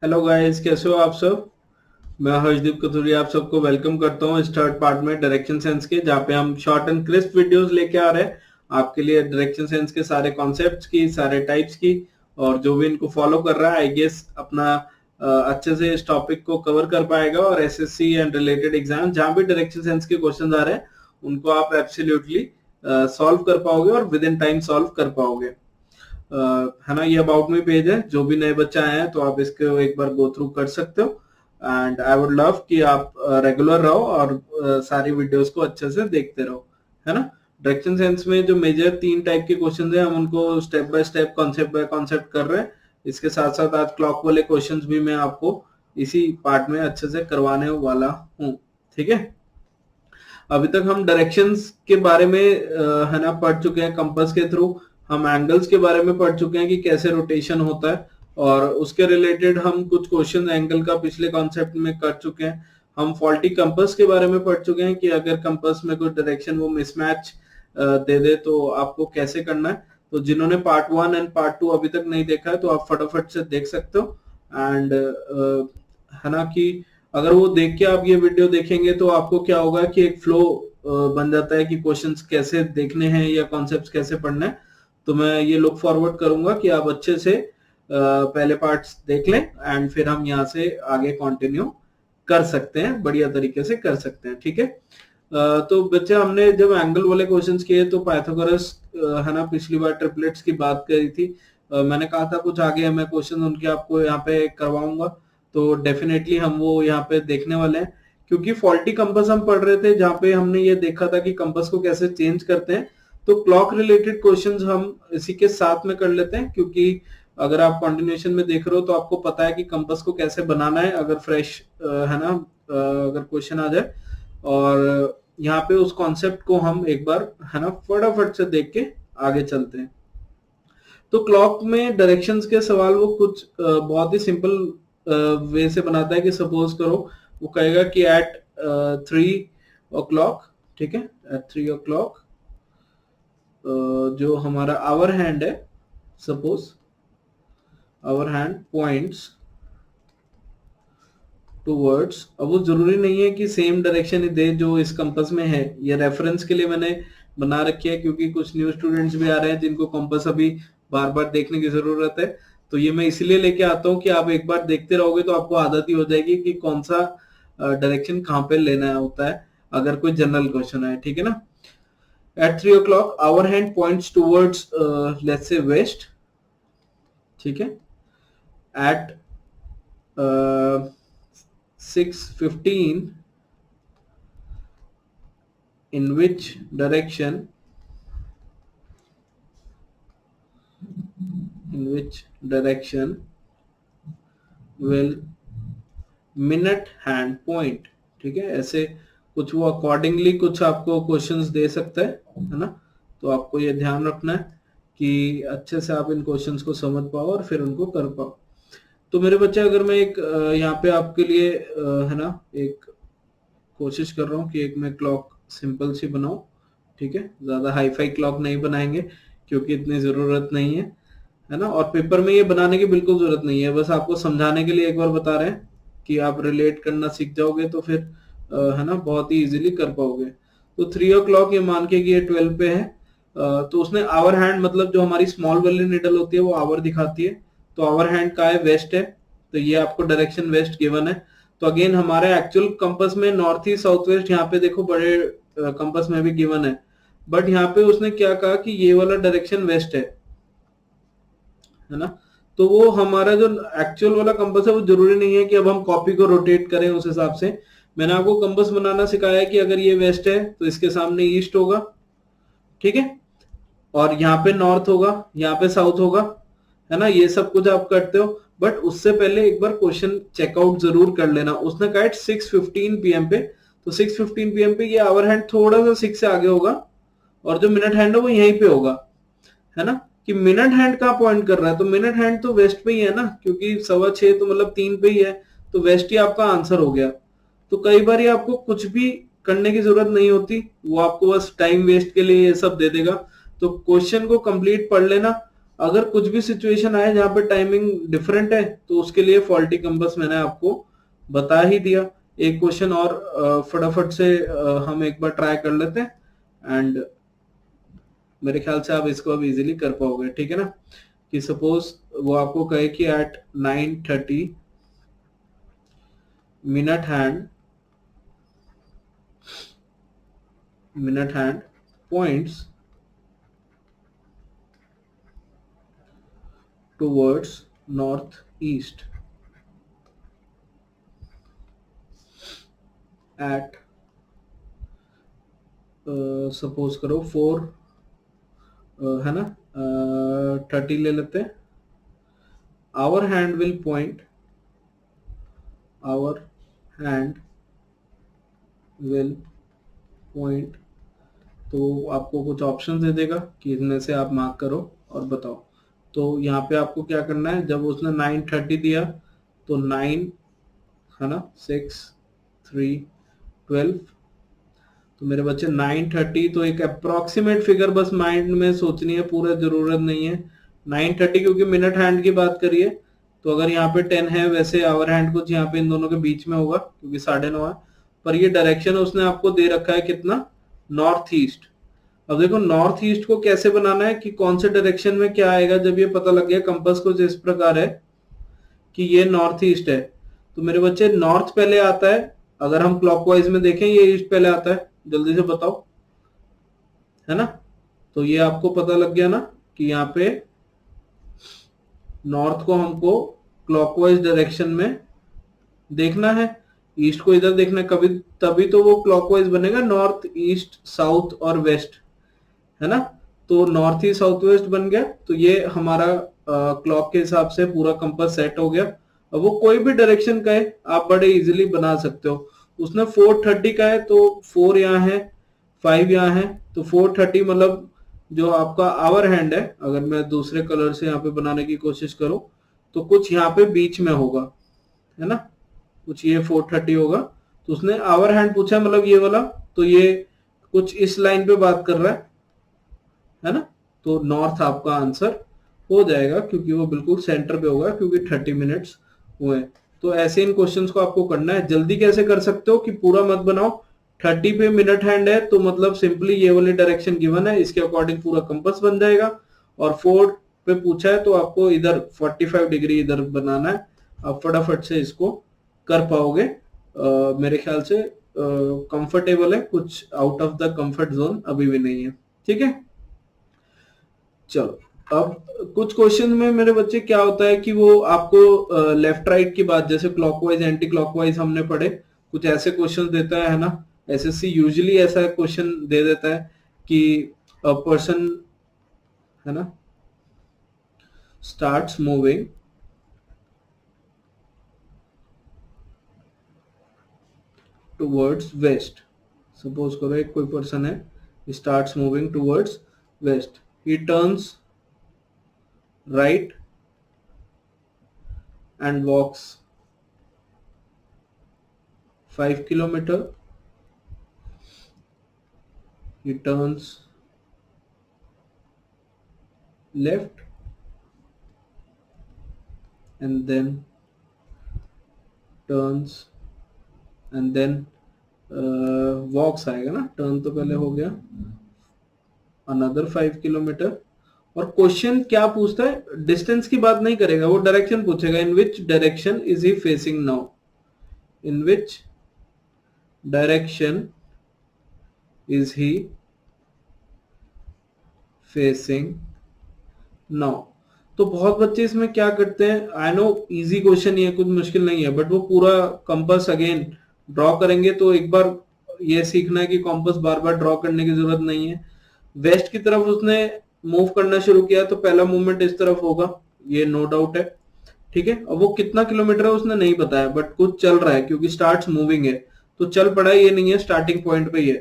Hello guys, कैसे हो आप सब। मैं हर्षदीप कथुरिया आप सबको वेलकम करता हूँ इस थर्ड पार्ट में डायरेक्शन सेंस के, जहाँ पे हम शॉर्ट एंड क्रिस्प वीडियोस लेके आ रहे हैं आपके लिए डायरेक्शन सेंस के सारे कॉन्सेप्ट्स की, सारे टाइप्स की। और जो भी इनको फॉलो कर रहा है आई गेस अपना अच्छे से इस टॉपिक को कवर कर पाएगा, और एसएससी एंड रिलेटेड एग्जाम जहाँ भी डायरेक्शन सेंस के क्वेश्चन आ रहे हैं उनको आप एब्सोल्युटली सॉल्व कर पाओगे और विद इन टाइम सॉल्व कर पाओगे। है ना, ये अबाउट मी पेज है। जो भी नए बच्चे आए हैं तो आप इसको एक बार गो थ्रू कर सकते हो। एंड आई वुड लव कि आप रेगुलर रहो और सारी वीडियोस को अच्छे से देखते रहो, है ना। डायरेक्शन सेंस में जो मेजर 3 टाइप के क्वेश्चन है हम उनको step by step, concept bye concept कर रहे हैं। इसके साथ साथ आज क्लॉक वाले क्वेश्चन भी मैं आपको इसी पार्ट में अच्छे से करवाने वाला हूँ। ठीक है, अभी तक हम डायरेक्शंस के बारे में है ना पढ़ चुके हैं। कंपास के थ्रू हम एंगल्स के बारे में पढ़ चुके हैं कि कैसे रोटेशन होता है, और उसके रिलेटेड हम कुछ क्वेश्चन एंगल का पिछले कॉन्सेप्ट में कर चुके हैं। हम फॉल्टी कंपास के बारे में पढ़ चुके हैं कि अगर कंपास में कोई डायरेक्शन वो मिसमैच दे दे तो आपको कैसे करना है। तो जिन्होंने पार्ट 1 एंड पार्ट 2 अभी तक नहीं देखा है तो आप फटाफट से देख सकते हो। एंड है ना कि अगर वो देख के आप ये वीडियो देखेंगे तो आपको क्या होगा कि एक फ्लो बन जाता है कि क्वेश्चंस कैसे देखने हैं या कॉन्सेप्ट्स कैसे पढ़ने हैं। तो मैं ये लुक फॉरवर्ड करूंगा कि आप अच्छे से पहले पार्ट्स देख लें एंड फिर हम यहाँ से आगे कंटिन्यू कर सकते हैं, बढ़िया तरीके से कर सकते हैं। ठीक है, तो बच्चे हमने जब एंगल वाले क्वेश्चंस किए तो पाइथागोरस है ना, पिछली बार ट्रिपलेट्स की बात करी थी। मैंने कहा था कुछ आगे मैं क्वेश्चन उनके आपको यहाँ पे करवाऊंगा, तो डेफिनेटली हम वो यहाँ पे देखने वाले हैं। क्योंकि फॉल्टी कंपास हम पढ़ रहे थे जहाँ पे हमने ये देखा था कि कंपास को कैसे चेंज करते हैं, तो क्लॉक रिलेटेड क्वेश्चंस हम इसी के साथ में कर लेते हैं। क्योंकि अगर आप कंटिन्यूएशन में देख रहे हो तो आपको पता है कि कंपास को कैसे बनाना है अगर फ्रेश है ना अगर क्वेश्चन आ जाए। और यहाँ पे उस कॉन्सेप्ट को हम एक बार है ना फटाफट से देख के आगे चलते हैं। तो क्लॉक में डायरेक्शंस के सवाल वो कुछ बहुत ही सिंपल वे से बनाता है कि सपोज करो वो कहेगा कि एट 3 o'clock, ठीक है, एट 3 o'clock जो हमारा आवर हैंड है, suppose hour hand points towards. अब वो जरूरी नहीं है कि सेम डायरेक्शन ही दे जो इस कंपास में है, ये रेफरेंस के लिए मैंने बना रखी है क्योंकि कुछ न्यू स्टूडेंट्स भी आ रहे हैं जिनको कंपास अभी बार बार देखने की जरूरत है। तो ये मैं इसलिए लेके आता हूँ कि आप एक बार देखते रहोगे तो आपको आदत ही हो जाएगी कि कौन सा डायरेक्शन कहाँ पे लेना होता है अगर कोई जनरल क्वेश्चन है। ठीक है ना, at 3 o'clock hour hand points towards let's say west. ठीक है, at 6:15 in which direction will minute hand point. ठीक है, ऐसे कुछ वो अकॉर्डिंगली कुछ आपको क्वेश्चंस दे सकता है ना। तो आपको ये ध्यान रखना है कि अच्छे से आप इन क्वेश्चंस को समझ पाओ और फिर उनको कर पाओ। तो मेरे बच्चे अगर मैं एक यहाँ पे आपके लिए है ना एक कोशिश कर रहा हूँ कि एक मैं क्लॉक सिंपल सी बनाऊं। ठीक है, ज्यादा हाई फाई क्लॉक नहीं बनाएंगे क्योंकि इतनी जरूरत नहीं है ना। और पेपर में ये बनाने की बिल्कुल जरूरत नहीं है, बस आपको समझाने के लिए एक बार बता रहे हैं कि आप रिलेट करना सीख जाओगे तो फिर है ना बहुत ही इजीली कर पाओगे। तो 3 o'clock ये मान के कि ये 12 पे है, तो उसने आवर हैंड मतलब जो हमारी स्मॉल वाली निडल होती है वो आवर दिखाती है। तो आवर हैंड का है वेस्ट है, तो ये आपको डायरेक्शन वेस्ट गिवन है। तो अगेन हमारे एक्चुअल कंपास में नॉर्थ ईस्ट साउथ वेस्ट यहाँ पे देखो बड़े कंपास में भी गिवन है, बट यहाँ पे उसने क्या कहा कि ये वाला डायरेक्शन वेस्ट है ना। तो वो हमारा जो एक्चुअल वाला कंपास है वो जरूरी नहीं है कि अब हम कॉपी को रोटेट करें उस हिसाब से। मैंने आपको कंपास बनाना सिखाया है कि अगर ये वेस्ट है तो इसके सामने ईस्ट होगा, ठीक है, और यहाँ पे नॉर्थ होगा, यहाँ पे साउथ होगा, है ना। ये सब कुछ आप करते हो, बट उससे पहले एक बार क्वेश्चन चेकआउट जरूर कर लेना। उसने कहा 6:15 PM पे, तो 6:15 PM पे ये आवर हैंड थोड़ा सा 6 से आगे होगा और जो मिनट हैंड है वो यहीं पे होगा, है ना। कि मिनट हैंड कहाँ पॉइंट कर रहा है, तो मिनट हैंड तो वेस्ट पे ही है ना, क्योंकि 6:15 तो मतलब 3 पे ही है, तो वेस्ट ही आपका आंसर हो गया। तो कई बार ये आपको कुछ भी करने की जरूरत नहीं होती, वो आपको बस टाइम वेस्ट के लिए ये सब दे देगा। तो क्वेश्चन को कंप्लीट पढ़ लेना, अगर कुछ भी सिचुएशन आए जहां पे टाइमिंग डिफरेंट है तो उसके लिए फॉल्टी कंपास मैंने आपको बता ही दिया। एक क्वेश्चन और फटाफट से हम एक बार ट्राई कर लेते हैं एंड मेरे ख्याल से आप इसको अब इजीली कर पाओगे, ठीक है ना। कि सपोज वो आपको कहे कि at 9:30 minute hand points towards north east at suppose करो 4 है ना 30 ले लेते हैं। आवर हैंड विल पॉइंट तो आपको कुछ ऑप्शन दे देगा कि इनमें से आप मार्क करो और बताओ। तो यहाँ पे आपको क्या करना है, जब उसने 9:30 दिया तो 9 है ना 6 3 12, तो मेरे बच्चे 9:30 तो एक अप्रोक्सीमेट फिगर बस माइंड में सोचनी है, पूरा जरूरत नहीं है 9:30 क्योंकि मिनट हैंड की बात करिए तो अगर यहाँ पे 10 है वैसे आवर हैंड कुछ यहाँ पे इन दोनों के बीच में होगा क्योंकि 9:30 है, पर ये डायरेक्शन उसने आपको दे रखा है कितना, नॉर्थ ईस्ट। अब देखो नॉर्थ ईस्ट को कैसे बनाना है कि कौन से डायरेक्शन में क्या आएगा, जब ये पता लग गया कंपास कुछ इस प्रकार है कि ये नॉर्थ ईस्ट है तो मेरे बच्चे नॉर्थ पहले आता है, अगर हम क्लॉकवाइज में देखें ये ईस्ट पहले आता है, जल्दी से बताओ, है ना। तो ये आपको पता लग गया ना कि यहाँ पे नॉर्थ को हमको क्लॉकवाइज डायरेक्शन में देखना है, ईस्ट को इधर देखना है, कभी तभी तो वो क्लॉकवाइज बनेगा, नॉर्थ ईस्ट साउथ और वेस्ट, है ना। तो नॉर्थ ईस्ट साउथ वेस्ट बन गया तो ये हमारा क्लॉक के हिसाब से पूरा कंपास सेट हो गया। अब वो कोई भी डायरेक्शन का है आप बड़े इजीली बना सकते हो। उसने 4:30 का है तो 4 यहाँ है 5 यहाँ है, तो 4:30 मतलब जो आपका आवर हैंड है, अगर मैं दूसरे कलर से यहाँ पे बनाने की कोशिश करूं तो कुछ यहाँ पे बीच में होगा, है ना, कुछ ये 4:30 होगा। तो उसने आवर हैंड पूछा मतलब ये वाला, तो ये कुछ इस लाइन पे बात कर रहा है ना। तो नॉर्थ आपका आंसर हो जाएगा क्योंकि वो बिल्कुल सेंटर पे होगा क्योंकि 30 मिनट्स हुए। तो ऐसे इन क्वेश्चंस को आपको करना है। जल्दी कैसे कर सकते हो कि पूरा मत बनाओ, 30 पे मिनट हैंड है तो मतलब सिंपली ये वाली डायरेक्शन गिवन है इसके अकॉर्डिंग पूरा कंपास बन जाएगा, और 4 पे पूछा है तो आपको इधर 45 डिग्री इधर बनाना है। आप फटाफट से इसको कर पाओगे, मेरे ख्याल से कंफर्टेबल है, कुछ out of the comfort zone अभी भी नहीं है, ठीक है। चलो अब कुछ क्वेश्चन में मेरे बच्चे क्या होता है कि वो आपको लेफ्ट राइट की बात, जैसे क्लॉकवाइज एंटी क्लॉकवाइज हमने पढ़े, कुछ ऐसे क्वेश्चन देता है ना, एसएससी यूजुअली ऐसा क्वेश्चन दे देता है कि अ पर्सन, है ना, starts moving towards waste. Suppose करो एक कोई पर्सन है, starts moving towards waste, he turns right and walks 5 kilometer, he turns left and then turns and then walks आएगा ना, टर्न तो पहले हो गया, another 5 किलोमीटर। और क्वेश्चन क्या पूछता है, डिस्टेंस की बात नहीं करेगा, वो डायरेक्शन पूछेगा, in which direction is he facing now, in which direction is he facing now. तो बहुत बच्चे इसमें क्या करते हैं, आई नो इजी क्वेश्चन ही है, कुछ मुश्किल नहीं है, बट वो पूरा कंपास अगेन ड्रॉ करेंगे तो एक बार ये सीखना है कि कंपास बार बार ड्रॉ करने की जरूरत नहीं है। वेस्ट की तरफ उसने मूव करना शुरू किया तो पहला मूवमेंट इस तरफ होगा, ये नो डाउट है, ठीक है। अब वो कितना किलोमीटर है उसने नहीं बताया, बट कुछ चल रहा है क्योंकि स्टार्ट्स मूविंग है तो चल पड़ा है, ये नहीं है स्टार्टिंग पॉइंट पे ही है।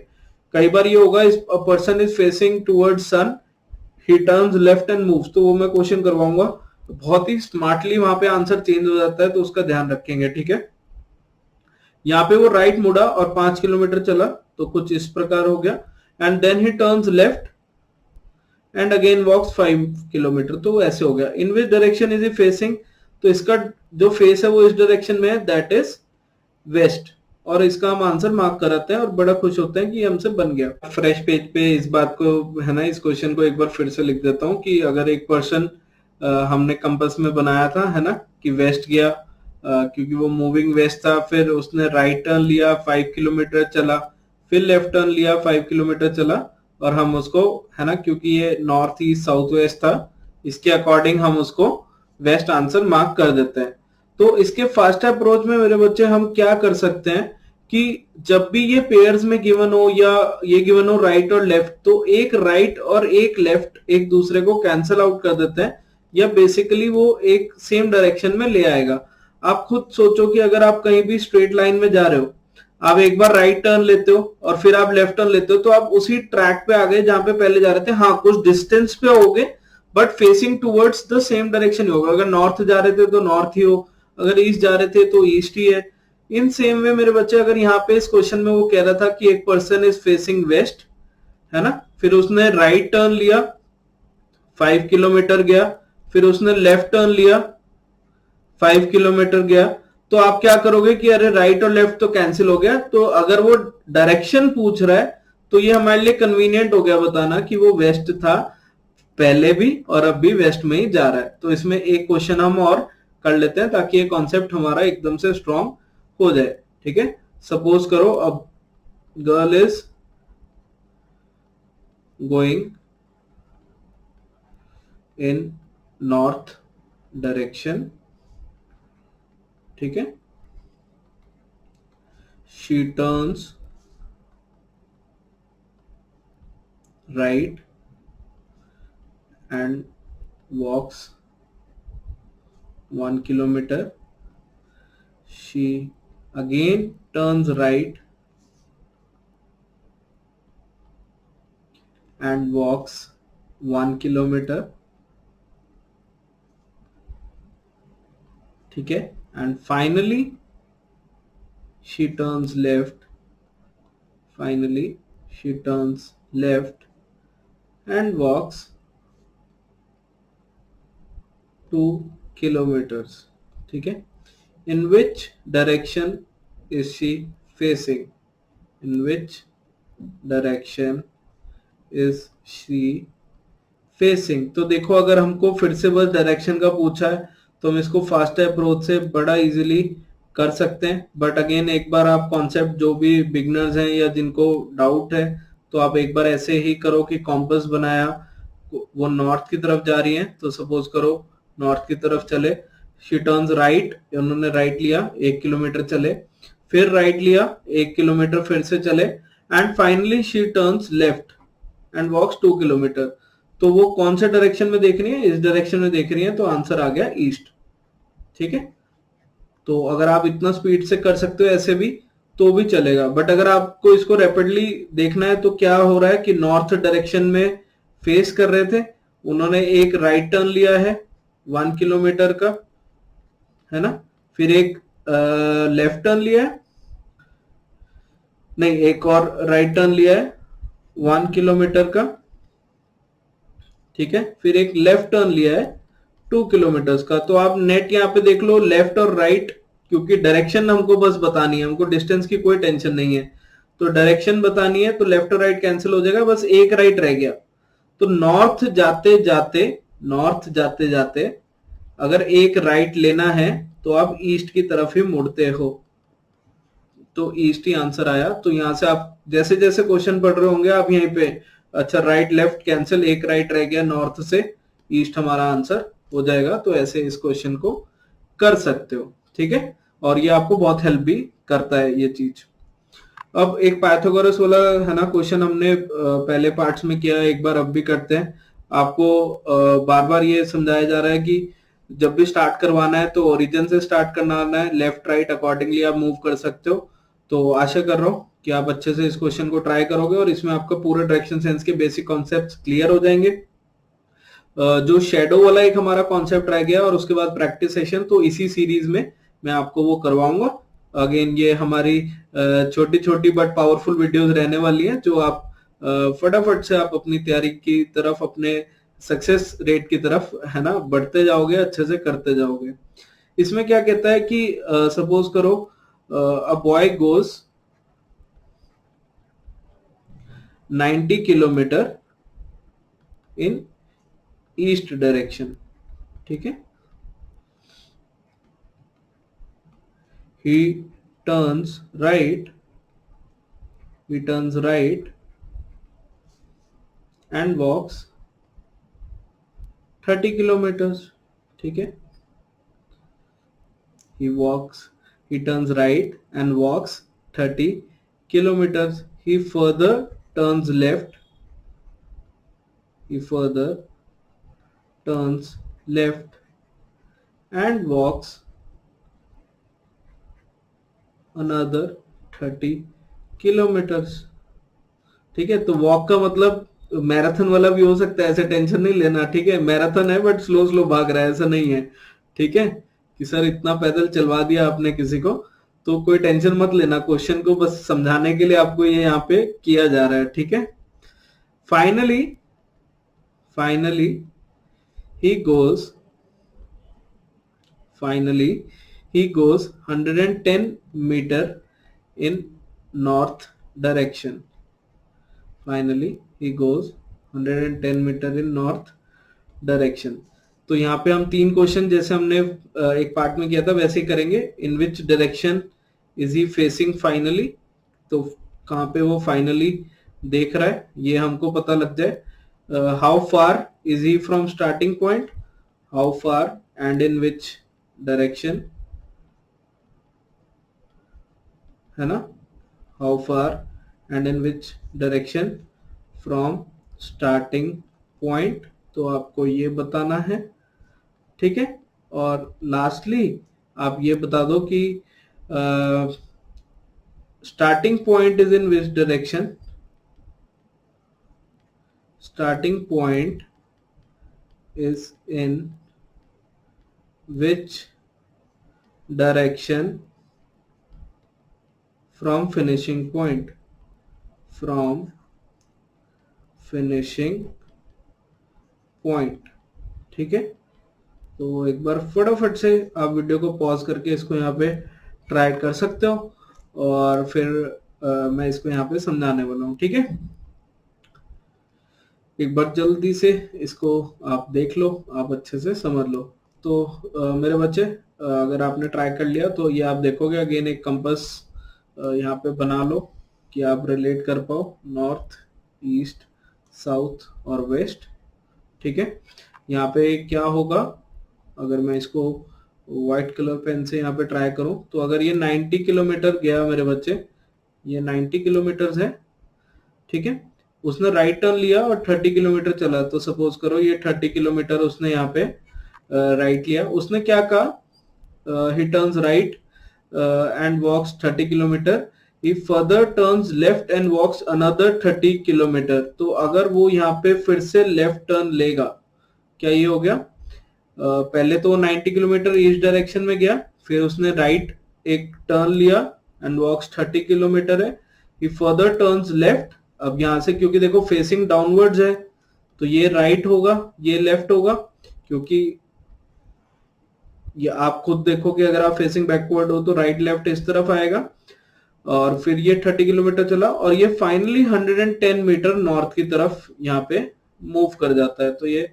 कई बार ये होगा a person is facing towards sun, he turns left and moves, तो वो मैं क्वेश्चन करवाऊंगा, तो बहुत ही स्मार्टली वहां पे आंसर चेंज हो जाता है तो उसका ध्यान रखेंगे, ठीक है। यहाँ पे वो राइट मुड़ा और 5 किलोमीटर चला तो कुछ इस प्रकार हो गया, and then he turns left and again walks 5 kilometre. तो ऐसे हो गया। In which direction is he facing, तो इसका जो फेस है वो इस डायरेक्शन में है, दैट इज वेस्ट। और इसका हम आंसर मार्क कराते हैं और बड़ा खुश होते हैं कि हमसे बन गया। फ्रेश पेज पे इस बात को है ना, इस क्वेश्चन को एक बार फिर से लिख देता हूँ कि अगर एक पर्सन हमने कंपास में बनाया था है ना कि वेस्ट गया, क्योंकि वो मूविंग वेस्ट था, फिर उसने राइट टर्न लिया 5 किलोमीटर चला, फिर लेफ्ट टर्न लिया 5 किलोमीटर चला, और हम उसको है ना, क्योंकि ये नॉर्थ ईस्ट साउथ वेस्ट था, इसके अकॉर्डिंग हम उसको वेस्ट आंसर मार्क कर देते हैं। तो इसके फास्ट अप्रोच में मेरे बच्चे हम क्या कर सकते हैं कि जब भी ये पेयर्स में गिवन हो या ये गिवन हो राइट और लेफ्ट, तो एक राइट और एक लेफ्ट एक दूसरे को कैंसिल आउट कर देते हैं, या बेसिकली वो एक सेम डायरेक्शन में ले आएगा। आप खुद सोचो कि अगर आप कहीं भी स्ट्रेट लाइन में जा रहे हो, आप एक बार राइट टर्न लेते हो और फिर आप लेफ्ट टर्न लेते हो, तो आप उसी ट्रैक पे आ गए जहां पे पहले जा रहे थे। हाँ, कुछ डिस्टेंस पे होगे but facing towards the same direction ही होगा। अगर नॉर्थ जा रहे थे तो नॉर्थ ही हो, अगर ईस्ट जा रहे थे तो ईस्ट ही है। इन सेम वे मेरे बच्चे, अगर यहाँ पे इस क्वेश्चन में वो कह रहा था कि एक पर्सन इज फेसिंग वेस्ट है ना, फिर उसने राइट टर्न लिया 5 किलोमीटर गया, फिर उसने लेफ्ट टर्न लिया 5 किलोमीटर गया, तो आप क्या करोगे कि अरे राइट और लेफ्ट तो कैंसिल हो गया। तो अगर वो डायरेक्शन पूछ रहा है तो ये हमारे लिए कन्वीनियंट हो गया बताना कि वो वेस्ट था पहले भी और अब भी वेस्ट में ही जा रहा है। तो इसमें एक क्वेश्चन हम और कर लेते हैं ताकि ये कॉन्सेप्ट हमारा एकदम से स्ट्रॉन्ग हो जाए। ठीक है, सपोज करो अब girl is going in north direction, ठीक है, she turns right and walks 1 kilometer. She again turns right and walks 1 kilometer. ठीक है, and finally she turns left. Finally she turns left and walks 2 kilometers. ठीक है, in which direction is she facing? In which direction is she facing? तो देखो, अगर हमको फिर से बस डायरेक्शन का पूछा है तो हम इसको फास्ट अप्रोच से बड़ा इजीली कर सकते हैं। बट अगेन एक बार आप कॉन्सेप्ट, जो भी बिगनर्स हैं या जिनको डाउट है, तो आप एक बार ऐसे ही करो कि कॉम्पस बनाया, वो नॉर्थ की तरफ जा रही है, तो सपोज करो नॉर्थ की तरफ चले, शी टर्न्स राइट, उन्होंने राइट लिया 1 किलोमीटर चले, फिर राइट लिया 1 किलोमीटर फिर से चले, and finally she turns left and walks 2 kilometre. तो वो कौन से डायरेक्शन में देख रही है? इस डायरेक्शन में देख रही है, तो आंसर आ गया ईस्ट। ठीक है, तो अगर आप इतना स्पीड से कर सकते हो ऐसे भी तो भी चलेगा, बट अगर आपको इसको रैपिडली देखना है तो क्या हो रहा है कि नॉर्थ डायरेक्शन में फेस कर रहे थे, उन्होंने एक राइट टर्न लिया है 1 किलोमीटर का, है ना, फिर एक लेफ्ट टर्न लिया है, नहीं एक और राइट टर्न लिया है 1 किलोमीटर का, ठीक है, फिर एक लेफ्ट टर्न लिया है 2 किलोमीटर का। तो आप नेट यहाँ पे देख लो, लेफ्ट और राइट, क्योंकि डायरेक्शन हमको बस बतानी है, हमको डिस्टेंस की कोई टेंशन नहीं है, तो डायरेक्शन बतानी है, तो लेफ्ट और राइट कैंसिल हो जाएगा, बस एक राइट रह गया। तो नॉर्थ जाते जाते अगर एक राइट लेना है तो आप ईस्ट की तरफ ही मुड़ते हो, तो ईस्ट ही आंसर आया। तो यहां से आप जैसे जैसे क्वेश्चन पढ़ रहे होंगे आप यहीं पे, अच्छा राइट लेफ्ट कैंसिल, एक राइट रह गया, नॉर्थ से ईस्ट हमारा आंसर हो जाएगा। तो ऐसे इस क्वेश्चन को कर सकते हो। ठीक है, और ये आपको बहुत हेल्प भी करता है ये चीज। अब एक पाइथागोरस वाला है ना क्वेश्चन हमने पहले पार्ट्स में किया, एक बार अब भी करते हैं। आपको बार बार ये समझाया जा रहा है कि जब भी स्टार्ट करवाना है तो ओरिजिन से स्टार्ट करना है, लेफ्ट राइट अकॉर्डिंगली आप मूव कर सकते हो। तो आशा कर रहा हूँ कि आप अच्छे से इस क्वेश्चन को ट्राई करोगे और इसमें आपका पूरा डायरेक्शन सेंस के बेसिक कॉन्सेप्ट्स क्लियर हो जाएंगे। जो शेडो वाला एक हमारा कॉन्सेप्ट रह गया और उसके बाद प्रैक्टिस सेशन, तो इसी सीरीज में मैं आपको वो करवाऊंगा। अगेन ये हमारी छोटी छोटी बट पावरफुल वीडियोस रहने वाली हैं, जो आप फटाफट से आप अपनी तैयारी की तरफ, अपने सक्सेस रेट की तरफ, है ना, बढ़ते जाओगे, अच्छे से करते जाओगे। इसमें क्या कहता है कि सपोज करो a boy goes 90 kilometre in east direction, ठीक है। he turns right he turns right and walks 30 kilometers, ठीक है। he turns right and walks 30 kilometers. He further turns left and walks another 30 kilometers, ठीक है। तो walk का मतलब marathon वाला भी हो सकता है, ऐसे टेंशन नहीं लेना, ठीक है। मैराथन है बट स्लो स्लो भाग रहा है, ऐसा नहीं है, ठीक है, कि सर इतना पैदल चलवा दिया आपने किसी को, तो कोई टेंशन मत लेना। क्वेश्चन को बस समझाने के लिए आपको ये यहाँ पे किया जा रहा है, ठीक है। Finally he goes 110 meter in north direction. Finally he goes 110 meter in north direction. तो यहाँ पे हम 3 क्वेश्चन जैसे हमने एक पार्ट में किया था वैसे ही करेंगे। In which direction is he facing finally, तो कहाँ पे वो फाइनली देख रहा है ये हमको पता लग जाए। How far is he from starting point, how far and in which direction, है ना, how far and in which direction from starting point, तो आपको ये बताना है, ठीक है। और लास्टली आप ये बता दो कि starting point is in which direction, starting point is in which direction from finishing point, from finishing point, ठीक है। तो एक बार फटाफट से आप वीडियो को पॉज करके इसको यहाँ पे ट्राई कर सकते हो, और फिर मैं इसको यहाँ पे समझाने वाला हूँ, ठीक है। एक बार जल्दी से इसको आप देख लो, आप अच्छे से समझ लो। तो मेरे बच्चे, अगर आपने ट्राई कर लिया तो ये आप देखोगे अगेन एक कंपास यहाँ पे बना लो कि आप रिलेट कर पाओ नॉर्थ, ईस्ट, साउथ और वेस्ट, ठीक है। यहाँ पे क्या होगा, अगर मैं इसको व्हाइट कलर पेन से यहाँ पे ट्राई करूं, तो अगर ये 90 किलोमीटर गया मेरे बच्चे, ये 90 किलोमीटर है, ठीक है। उसने राइट टर्न लिया और 30 किलोमीटर चला, तो सपोज करो ये 30 किलोमीटर उसने यहाँ पे राइट लिया। उसने क्या कहा, he turns right and walks 30 kilometre, he further turns left and walks another 30 kilometre. तो अगर वो यहाँ पे फिर से लेफ्ट टर्न लेगा, क्या ये हो गया, पहले तो 90 किलोमीटर ईस्ट डायरेक्शन में गया, फिर उसने राइट एक टर्न लिया एंड वॉक्स 30 किलोमीटर है, he further turns left। अब यहाँ से क्योंकि देखो फेसिंग डाउनवर्ड्स है, तो ये राइट होगा, ये लेफ्ट होगा, क्योंकि ये आप खुद देखोगे अगर आप फेसिंग बैकवर्ड हो तो राइट लेफ्ट इस तरफ आएगा। और फिर ये 30 किलोमीटर चला और ये फाइनली 110 मीटर नॉर्थ की तरफ यहाँ पे मूव कर जाता है। तो ये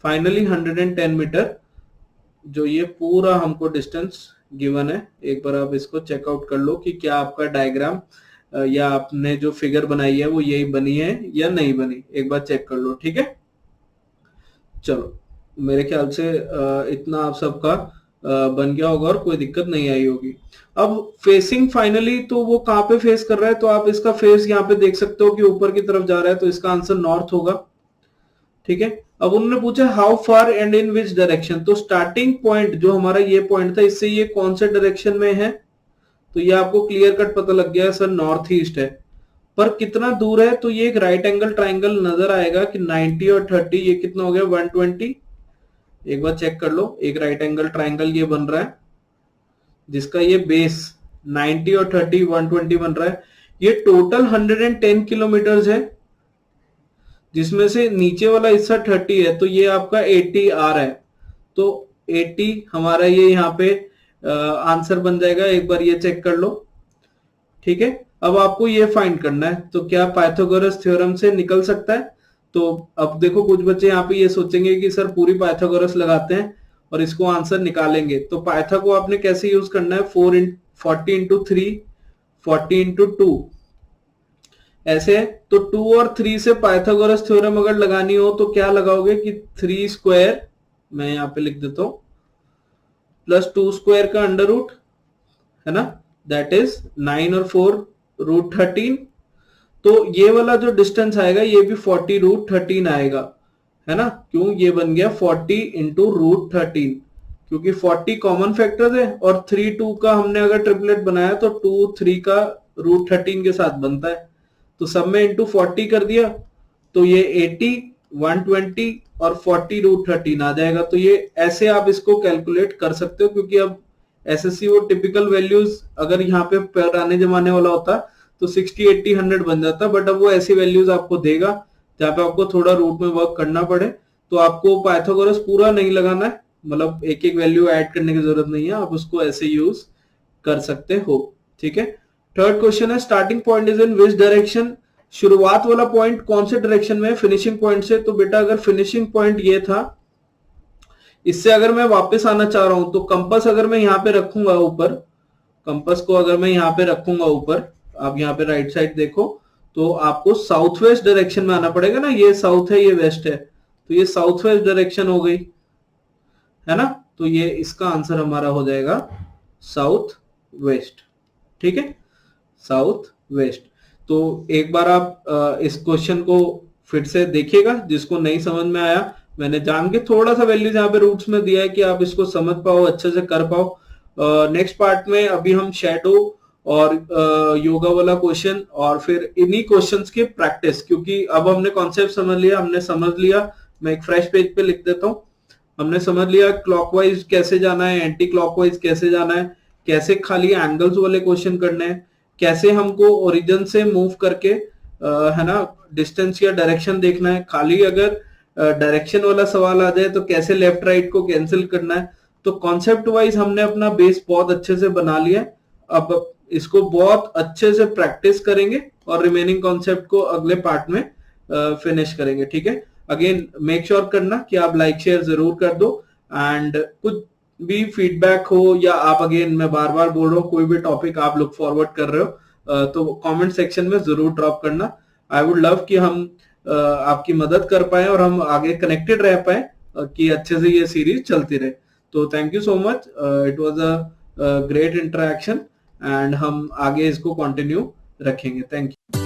फाइनली 110 मीटर जो ये पूरा हमको डिस्टेंस गिवन है, एक बार आप इसको चेकआउट कर लो कि क्या आपका डायग्राम या आपने जो फिगर बनाई है वो यही बनी है या नहीं बनी, एक बार चेक कर लो, ठीक है। चलो मेरे ख्याल से इतना आप सबका बन गया होगा और कोई दिक्कत नहीं आई होगी। अब फेसिंग फाइनली, तो वो कहां पे फेस कर रहा है, तो आप इसका फेस यहाँ पे देख सकते हो कि ऊपर की तरफ जा रहा है, तो इसका आंसर नॉर्थ होगा, ठीक है। अब उन्होंने पूछा how far and in which direction, तो स्टार्टिंग पॉइंट जो हमारा ये पॉइंट था, इससे ये कौन से डायरेक्शन में है, तो ये आपको क्लियर कट पता लग गया सर नॉर्थ ईस्ट है। पर कितना दूर है, तो ये एक राइट एंगल ट्राइंगल नजर आएगा कि 90 और 30 ये कितना हो गया 120। एक बार चेक कर लो, एक राइट एंगल ट्राइंगल ये बन रहा है जिसका ये बेस 90 और 30 120 बन रहा है। ये टोटल 110 किलोमीटर है, जिसमें से नीचे वाला हिस्सा 30 है, तो ये आपका 80 आ रहा है, तो 80 हमारा ये यहाँ पे आंसर बन जाएगा। एक बार ये चेक कर लो, ठीक है। अब आपको ये फाइंड करना है, तो क्या पाइथागोरस थ्योरम से निकल सकता है? तो अब देखो कुछ बच्चे यहाँ पे ये सोचेंगे कि सर पूरी पाइथागोरस लगाते हैं और इसको आंसर निकालेंगे। तो पाइथा को आपने कैसे यूज करना है, 40 इंटू 3, 40 इंटू 2 ऐसे। तो 2 और 3 से पाइथागोरस थ्योरम अगर लगानी हो तो क्या लगाओगे कि 3 स्क्वायर, मैं यहाँ पे लिख देता हूं, प्लस 2 स्क्वायर का अंडर रूट, है ना, दैट इज 9 और 4 रूट 13। तो ये वाला जो डिस्टेंस आएगा ये भी 40 रूट 13 आएगा, है ना, क्यों, ये बन गया 40 इंटू रूट 13, क्योंकि 40 कॉमन फैक्टर है और 3 2 का हमने अगर ट्रिपलेट बनाया तो 2 3 का रूट 13 के साथ बनता है। तो सब में इंटू 40 कर दिया, तो ये 80, 120 और 40 रूट 13 आ जाएगा। तो ये ऐसे आप इसको कैलकुलेट कर सकते हो, क्योंकि अब एसएससी वो टिपिकल वैल्यूज अगर यहाँ पे पुराने जमाने वाला होता तो 60 80 100 बन जाता, बट अब वो ऐसी वैल्यूज आपको देगा जहाँ पे आपको थोड़ा रूट में वर्क करना पड़े। तो आपको पाइथागोरस पूरा नहीं लगाना है, मतलब एक एक वैल्यू ऐड करने की जरूरत नहीं है, आप उसको ऐसे यूज कर सकते हो, ठीक है। थर्ड क्वेश्चन है starting point is in which direction, शुरुआत वाला पॉइंट कौन से डायरेक्शन में है फिनिशिंग पॉइंट से। तो बेटा अगर फिनिशिंग पॉइंट ये था, इससे अगर मैं वापस आना चाह रहा हूं तो कंपास अगर मैं यहाँ पे रखूंगा ऊपर, कंपास को अगर मैं यहाँ पे रखूंगा ऊपर, आप यहाँ पे राइट साइड देखो, तो आपको साउथ वेस्ट डायरेक्शन में आना पड़ेगा ना, ये साउथ है ये वेस्ट है, तो ये साउथ वेस्ट डायरेक्शन हो गई, है ना। तो ये इसका आंसर हमारा हो जाएगा साउथ वेस्ट, ठीक है, साउथ वेस्ट। तो एक बार आप इस क्वेश्चन को फिर से देखिएगा, जिसको नहीं समझ में आया, मैंने जान के थोड़ा सा वैल्यू यहाँ पे रूट्स में दिया है कि आप इसको समझ पाओ, अच्छे से कर पाओ। नेक्स्ट पार्ट में अभी हम शैडो और योगा वाला क्वेश्चन और फिर इन्हीं क्वेश्चंस की प्रैक्टिस, क्योंकि अब हमने कॉन्सेप्ट समझ लिया, हमने समझ लिया, मैं एक फ्रेश पेज पे लिख देता हूँ, हमने समझ लिया क्लॉकवाइज कैसे जाना है, एंटी क्लॉकवाइज कैसे जाना है, कैसे खाली एंगल्स वाले क्वेश्चन करने हैं, कैसे हमको ओरिजिन से मूव करके है ना डिस्टेंस या डायरेक्शन देखना है, खाली अगर डायरेक्शन वाला सवाल आ जाए तो कैसे लेफ्ट राइट को कैंसिल करना है। तो कॉन्सेप्ट वाइज हमने अपना बेस बहुत अच्छे से बना लिया है, अब इसको बहुत अच्छे से प्रैक्टिस करेंगे और रिमेनिंग कॉन्सेप्ट को अगले पार्ट में फिनिश करेंगे, ठीक है। अगेन मेक श्योर करना कि आप लाइक शेयर जरूर कर दो, एंड कुछ भी फीडबैक हो या आप, अगेन मैं बार बार बोल रहा हूँ, कोई भी टॉपिक आप लुक फॉरवर्ड कर रहे हो तो कमेंट सेक्शन में जरूर ड्रॉप करना। आई वुड लव कि हम आपकी मदद कर पाए और हम आगे कनेक्टेड रह पाए कि अच्छे से ये सीरीज चलती रहे। तो thank you so much, it was a great interaction and हम आगे इसको कंटिन्यू रखेंगे। Thank you.